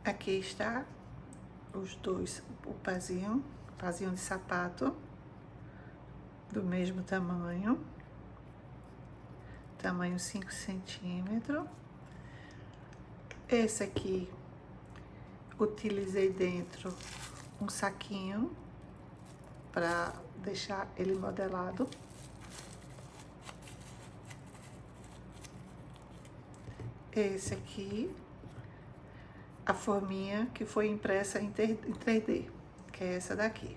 Aqui está os dois, o pezinho de sapato, do mesmo tamanho 5 centímetros. Esse aqui, utilizei dentro um saquinho para deixar ele modelado. Esse aqui, a forminha que foi impressa em 3D, que é essa daqui.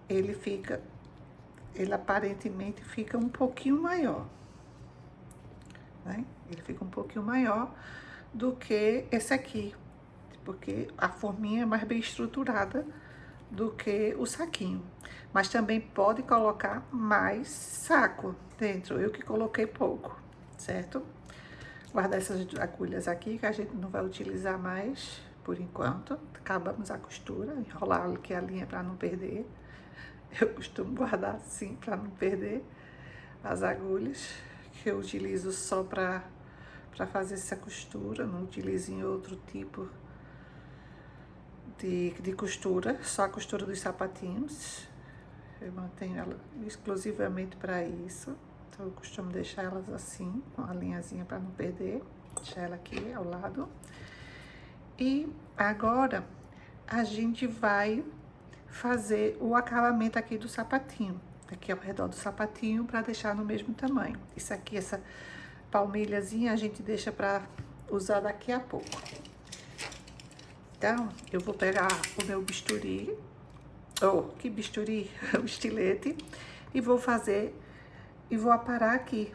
Ele aparentemente fica um pouquinho maior, né? Ele fica um pouquinho maior do que esse aqui, porque a forminha é mais bem estruturada do que o saquinho. Mas também pode colocar mais saco dentro, eu que coloquei pouco, certo? Guardar essas agulhas aqui, que a gente não vai utilizar mais por enquanto. Acabamos a costura, enrolar aqui a linha para não perder. Eu costumo guardar assim para não perder as agulhas, que eu utilizo só para fazer essa costura, não utilizo em outro tipo de costura, só a costura dos sapatinhos. Eu mantenho ela exclusivamente para isso. Então, eu costumo deixar elas assim, com a linhazinha para não perder. Deixar ela aqui ao lado. E agora, a gente vai fazer o acabamento aqui do sapatinho. Aqui ao redor do sapatinho, para deixar no mesmo tamanho. Isso aqui, essa palmilhazinha, a gente deixa para usar daqui a pouco. Então, eu vou pegar o meu bisturi. Que bisturi? O estilete. E vou fazer... E vou aparar aqui,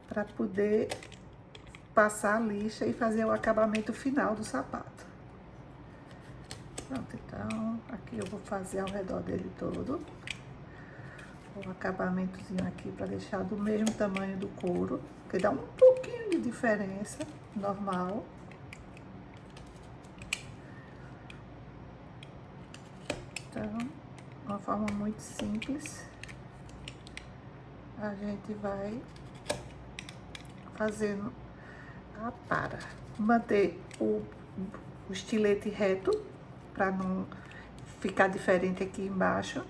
para poder passar a lixa e fazer o acabamento final do sapato. Pronto, então, aqui eu vou fazer ao redor dele todo. O acabamentozinho aqui, para deixar do mesmo tamanho do couro, porque dá um pouquinho de diferença, normal. Então, uma forma muito simples. A gente vai fazendo a para. Manter o estilete reto, para não ficar diferente aqui embaixo.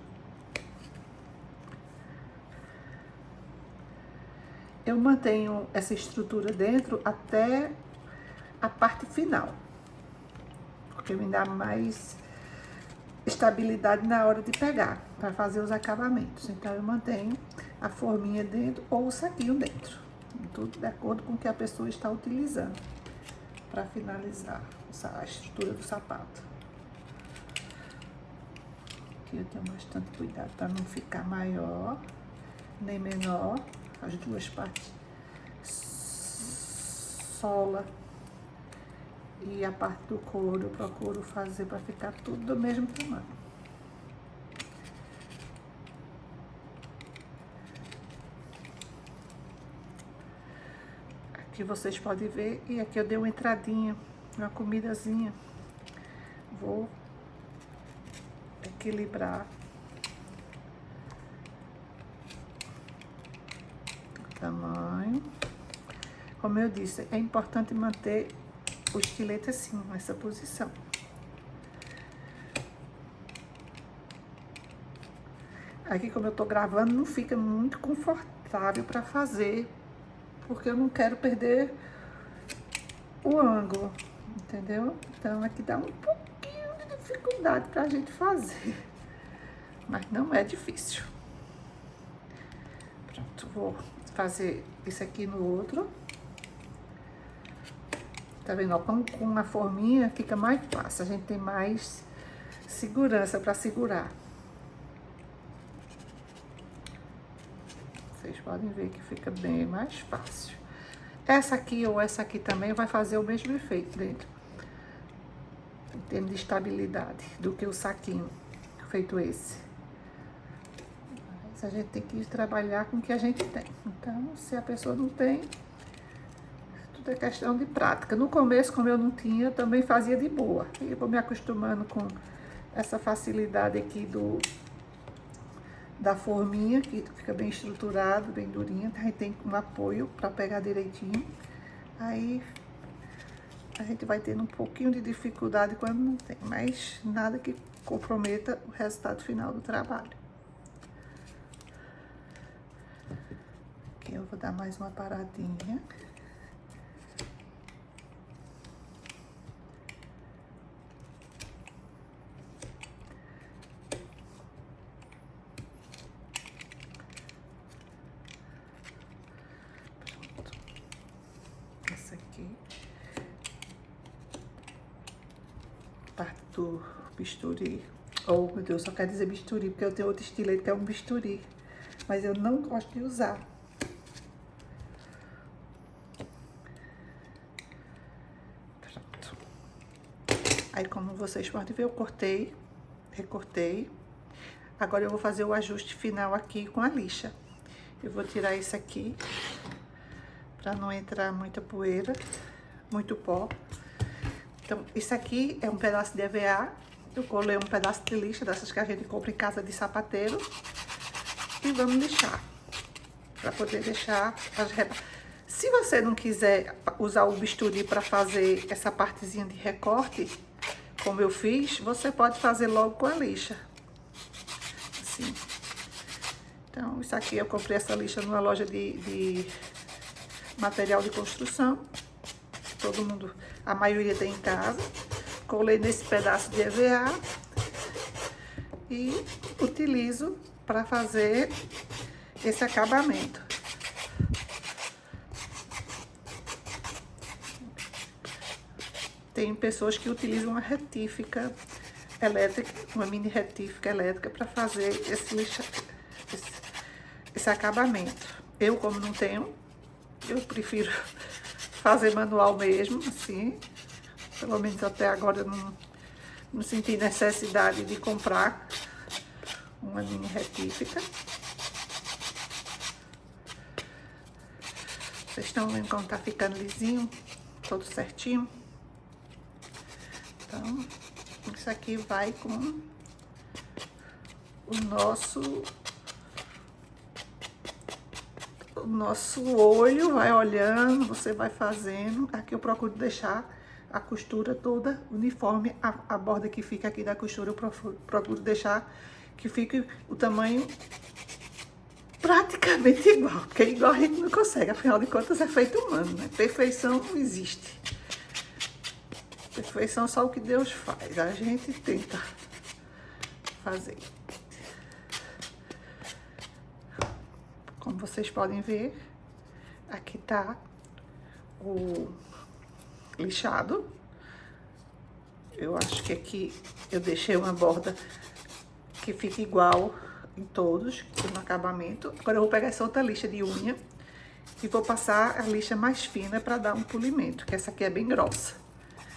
Eu mantenho essa estrutura dentro até a parte final, porque me dá mais estabilidade na hora de pegar, para fazer os acabamentos. Então, eu mantenho a forminha dentro ou o saquinho dentro, tudo de acordo com o que a pessoa está utilizando para finalizar a estrutura do sapato. Aqui eu tenho bastante cuidado para não ficar maior nem menor, as duas partes, sola e a parte do couro, eu procuro fazer para ficar tudo do mesmo tamanho. Aqui vocês podem ver, e aqui eu dei uma entradinha, uma comidazinha. Vou equilibrar o tamanho. Como eu disse, é importante manter o estilete assim, nessa posição. Aqui, como eu tô gravando, não fica muito confortável para fazer, porque eu não quero perder o ângulo, entendeu? Então, aqui dá um pouquinho de dificuldade pra gente fazer, mas não é difícil. Pronto, vou fazer isso aqui no outro. Tá vendo? Ó, com uma forminha fica mais fácil, a gente tem mais segurança para segurar. Vocês podem ver que fica bem mais fácil. Essa aqui ou essa aqui também vai fazer o mesmo efeito dentro, em termos de estabilidade, do que o saquinho feito esse. Mas a gente tem que trabalhar com o que a gente tem. Então, se a pessoa não tem, tudo é questão de prática. No começo, como eu não tinha, eu também fazia de boa. E eu vou me acostumando com essa facilidade aqui da forminha, que fica bem estruturado, bem durinha. A gente tem um apoio para pegar direitinho. Aí a gente vai tendo um pouquinho de dificuldade quando não tem, mas nada que comprometa o resultado final do trabalho. Aqui eu vou dar mais uma paradinha. Parte do bisturi. Oh, meu Deus, só quer dizer bisturi, porque eu tenho outro estilete que é um bisturi. Mas eu não gosto de usar. Pronto. Aí, como vocês podem ver, eu cortei, recortei. Agora eu vou fazer o ajuste final aqui com a lixa. Eu vou tirar isso aqui, pra não entrar muita poeira, muito pó. Então, isso aqui é um pedaço de EVA, eu colei um pedaço de lixa, dessas que a gente compra em casa de sapateiro. E vamos lixar, para poder deixar as retas. Se você não quiser usar o bisturi para fazer essa partezinha de recorte, como eu fiz, você pode fazer logo com a lixa. Assim. Então, isso aqui eu comprei essa lixa numa loja de material de construção. Todo mundo, a maioria tem em casa. Colei nesse pedaço de EVA e utilizo para fazer esse acabamento. Tem pessoas que utilizam uma retífica elétrica, uma mini retífica elétrica para fazer esse acabamento. Eu, como não tenho, eu prefiro fazer manual mesmo, assim. Pelo menos até agora eu não senti necessidade de comprar uma mini retífica. Vocês estão vendo como tá ficando lisinho, todo certinho? Então, isso aqui vai com o nosso olho, vai olhando, você vai fazendo. Aqui eu procuro deixar a costura toda uniforme, a borda que fica aqui da costura, eu procuro deixar que fique o tamanho praticamente igual, porque igual a gente não consegue, afinal de contas é feito humano, né? Perfeição não existe. Perfeição é só o que Deus faz, a gente tenta fazer. Como vocês podem ver, aqui tá o lixado. Eu acho que aqui eu deixei uma borda que fica igual em todos, no acabamento. Agora eu vou pegar essa outra lixa de unha e vou passar a lixa mais fina para dar um polimento, que essa aqui é bem grossa.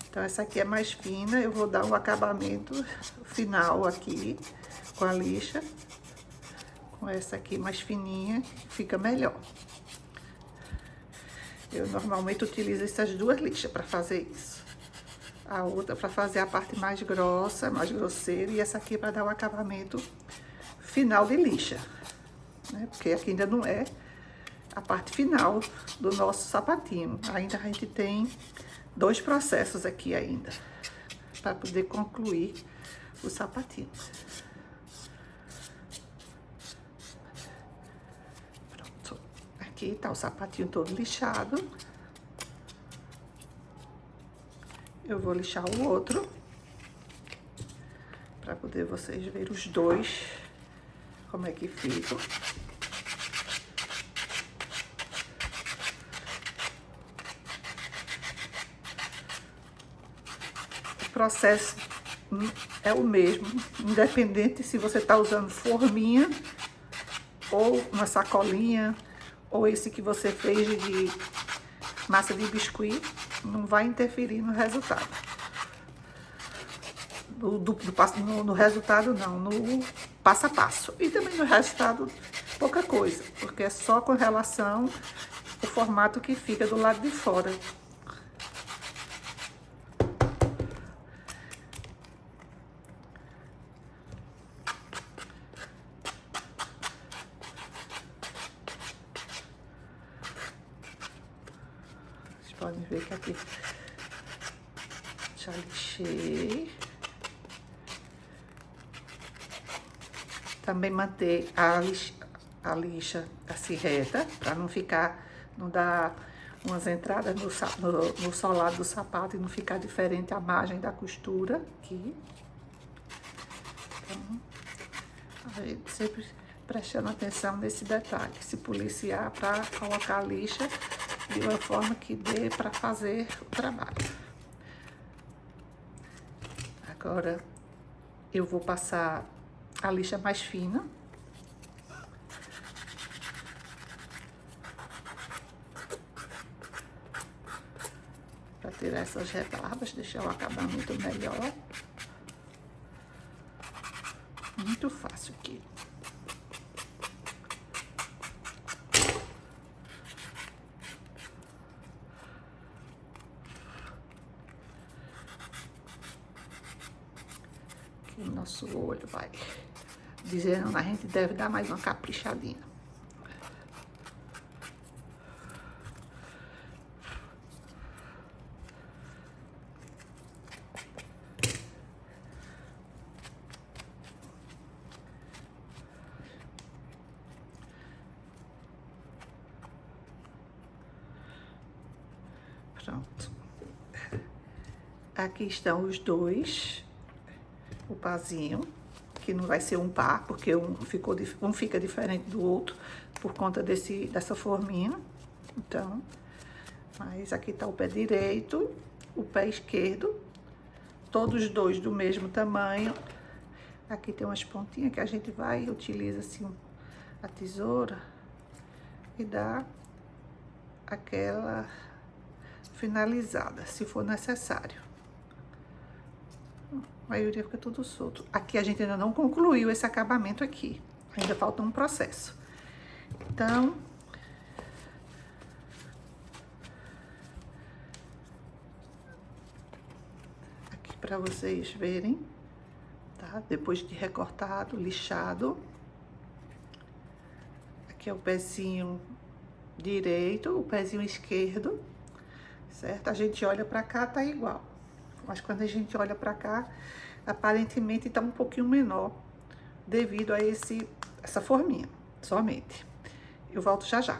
Então essa aqui é mais fina, eu vou dar um acabamento final aqui com a lixa. Com essa aqui mais fininha, fica melhor. Eu normalmente utilizo essas duas lixas para fazer isso. A outra para fazer a parte mais grossa, mais grosseira, e essa aqui para dar o acabamento final de lixa, né? Porque aqui ainda não é a parte final do nosso sapatinho. Ainda a gente tem 2 processos aqui ainda, para poder concluir o sapatinho. Pronto. Aqui tá o sapatinho todo lixado. Eu vou lixar o outro, para poder vocês verem os dois, como é que ficam. O processo é o mesmo, independente se você tá usando forminha, ou uma sacolinha, ou esse que você fez de massa de biscuit, não vai interferir no resultado. No resultado não, no passo a passo. E também no resultado, pouca coisa, porque é só com relação ao formato que fica do lado de fora. Vocês podem ver que aqui Já lixei. Também manter a lixa assim reta, para não dar umas entradas no solado do sapato e não ficar diferente a margem da costura aqui. Então, a gente sempre prestando atenção nesse detalhe, se policiar para colocar a lixa de uma forma que dê para fazer o trabalho. Agora eu vou passar a lixa mais fina. Para tirar essas rebarbas, deixar o acabamento melhor. Muito fácil aqui. Aqui o nosso olho vai dizendo, a gente deve dar mais uma caprichadinha. Pronto. Aqui estão os dois, o pazinho, que não vai ser um par, porque um fica diferente do outro por conta dessa forminha. Então, mas aqui tá o pé direito, o pé esquerdo, todos os dois do mesmo tamanho. Aqui tem umas pontinhas que a gente utiliza assim a tesoura e dá aquela finalizada, se for necessário. A maioria fica tudo solto. Aqui a gente ainda não concluiu esse acabamento aqui. Ainda falta um processo. Então, aqui para vocês verem, tá? Depois de recortado, lixado. Aqui é o pezinho direito, o pezinho esquerdo, certo? A gente olha para cá, tá igual. Mas quando a gente olha para cá, aparentemente tá um pouquinho menor, devido a essa forminha, somente. Eu volto já já.